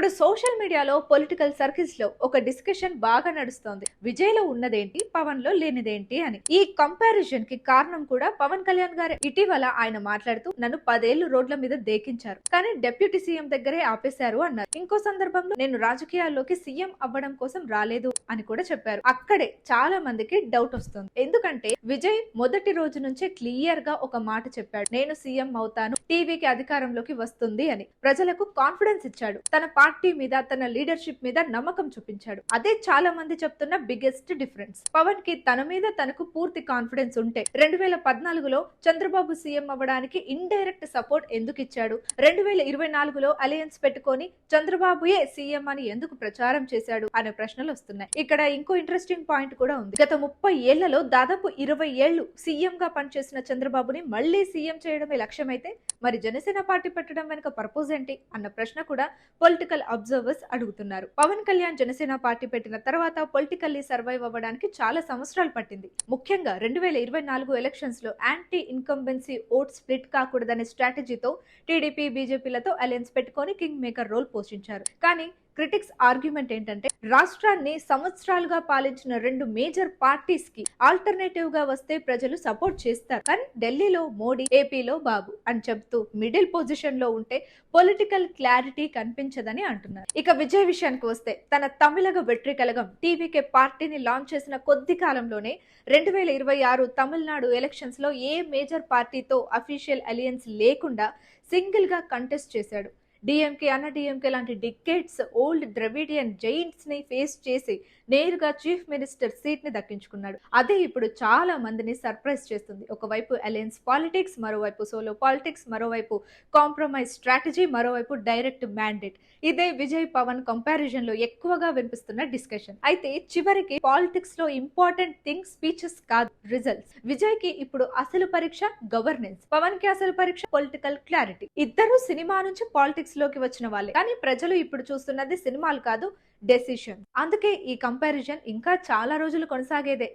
ఇప్పుడు సోషల్ మీడియాలో political circles లో ఒక డిస్కషన్ బాగా నడుస్తోంది. విజయ్ లో ఉన్నదేంటి, పవన్ లో లేనిదేంటి అని. ఈ కంపారిజన్ కి కారణం కూడా పవన్ కళ్యాణ్ గారు. ఇటీవల ఆయన మాట్లాడుతూ నన్ను 10 ఏళ్లు రోడ్ల మీద దేకించారు, కానీ డిప్యూటీ సీఎం దగ్గరే ఆపేశారు అన్నారు. ఇంకో సందర్భంలో నేను రాజకీయాల్లోకి సీఎం అవ్వడం కోసం రాలేదు అని కూడా చెప్పారు. అక్కడే చాలా మందికి డౌట్ వస్తుంది. ఎందుకంటే విజయ్ మొదటి రోజు నుంచే క్లియర్ గా ఒక మాట చెప్పాడు, నేను సీఎం అవుతాను, టీవీకి అధికారంలోకి వస్తుంది అని. ప్రజలకు కాన్ఫిడెన్స్ ఇచ్చాడు. తన పార్టీ మీద, తన లీడర్షిప్ మీద నమ్మకం చూపించాడు. అదే చాలా మంది చెప్తున్న బిగ్గెస్ట్ డిఫరెన్స్. పవన్ కి తన మీద తనకు పూర్తి కాన్ఫిడెన్స్ ఉంటే 2014లో చంద్రబాబు సీఎం అవ్వడానికి ఇండైరెక్ట్ సపోర్ట్ ఎందుకు ఇచ్చాడు? 2024లో అలయన్స్ పెట్టుకొని చంద్రబాబుయే సీఎం అని ఎందుకు ప్రచారం చేశాడు అనే ప్రశ్నలు వస్తున్నాయి. ఇక్కడ ఇంకో ఇంట్రెస్టింగ్ పాయింట్ కూడా ఉంది. గత 30 ఏళ్లలో దాదాపు 20 ఏళ్లు సీఎం గా పనిచేసిన చంద్రబాబుని మళ్లీ సీఎం చేయడమే లక్ష్యమైతే మరి జనసేన పార్టీ పెట్టడం వెనుక పర్పస్ ఏంటి అన్న ప్రశ్న కూడా పొలిటికల్ అబ్జర్వర్స్ అడుగుతున్నారు. పవన్ కళ్యాణ్ జనసేన పార్టీ పెట్టిన తర్వాత పొలిటికల్లీ సర్వైవ్ అవ్వడానికి చాలా సంవత్సరాలు పట్టింది. ముఖ్యంగా 2024 ఎలక్షన్స్ లో యాంటీ ఇన్కంబెన్సీ ఓట్ స్ప్లిట్ కాకూడదనే స్ట్రాటజీతో టీడీపీ, బీజేపీలతో అలయన్స్ పెట్టుకొని కింగ్ మేకర్ రోల్ పోషించారు. కానీ క్రిటిక్స్ ఆర్గ్యుమెంట్ ఏంటంటే రాష్ట్రాన్ని సంవత్సరాలుగా పాలించిన 2 మేజర్ పార్టీస్ కి ఆల్టర్నేటివ్ గా వస్తే ప్రజలు సపోర్ట్ చేస్తారు, కానీ ఢిల్లీలో మోడీ, ఏపీలో బాబు అని చెప్తూ మిడిల్ పొజిషన్ లో ఉంటే పొలిటికల్ క్లారిటీ కనిపించదని అంటున్నారు. ఇక విజయ్ విషయానికి వస్తే తన తమిళగ వెట్రి కలగం టీవీకే పార్టీని లాంచ్ చేసిన కొద్ది కాలంలోనే 2026 తమిళనాడు ఎలక్షన్స్ లో ఏ మేజర్ పార్టీతో అఫీషియల్ అలయన్స్ లేకుండా సింగిల్ గా కంటెస్ట్ చేశాడు. డిఎంకే, అన్న డిఎంకే లాంటి డికేట్స్ ఓల్డ్ ద్రవిడియన్ జైంట్స్ ని ఫేస్ చేసి నేరుగా చీఫ్ మినిస్టర్ సీట్ ని దక్కించుకున్నాడు. అదే ఇప్పుడు చాలా మందిని సర్ప్రైజ్ చేస్తుంది. ఒకవైపు అలయన్స్ పాలిటిక్స్, మరోవైపు సోలో పాలిటిక్స్, మరోవైపు కాంప్రమైజ్ స్ట్రాటజీ, మరోవైపు డైరెక్ట్ మ్యాండేట్. ఇదే విజయ్ పవన్ కంపారిజన్ లో ఎక్కువగా వినిపిస్తున్న డిస్కషన్. అయితే చివరికి పాలిటిక్స్ లో ఇంపార్టెంట్ థింగ్ స్పీచెస్ కాదు, రిజల్ట్స్. విజయ్ కి ఇప్పుడు అసలు పరీక్ష గవర్నెన్స్, పవన్ కి అసలు పరీక్ష పొలిటికల్ క్లారిటీ. ఇద్దరు సినిమా నుంచి పాలిటిక్స్ లోకి వచ్చిన వాళ్ళే, కానీ ప్రజలు ఇప్పుడు చూస్తున్నది సినిమాలు కాదు, డెసిషన్. అందుకే ఈ కంపారిజన్ ఇంకా చాలా రోజులు కొనసాగేదే.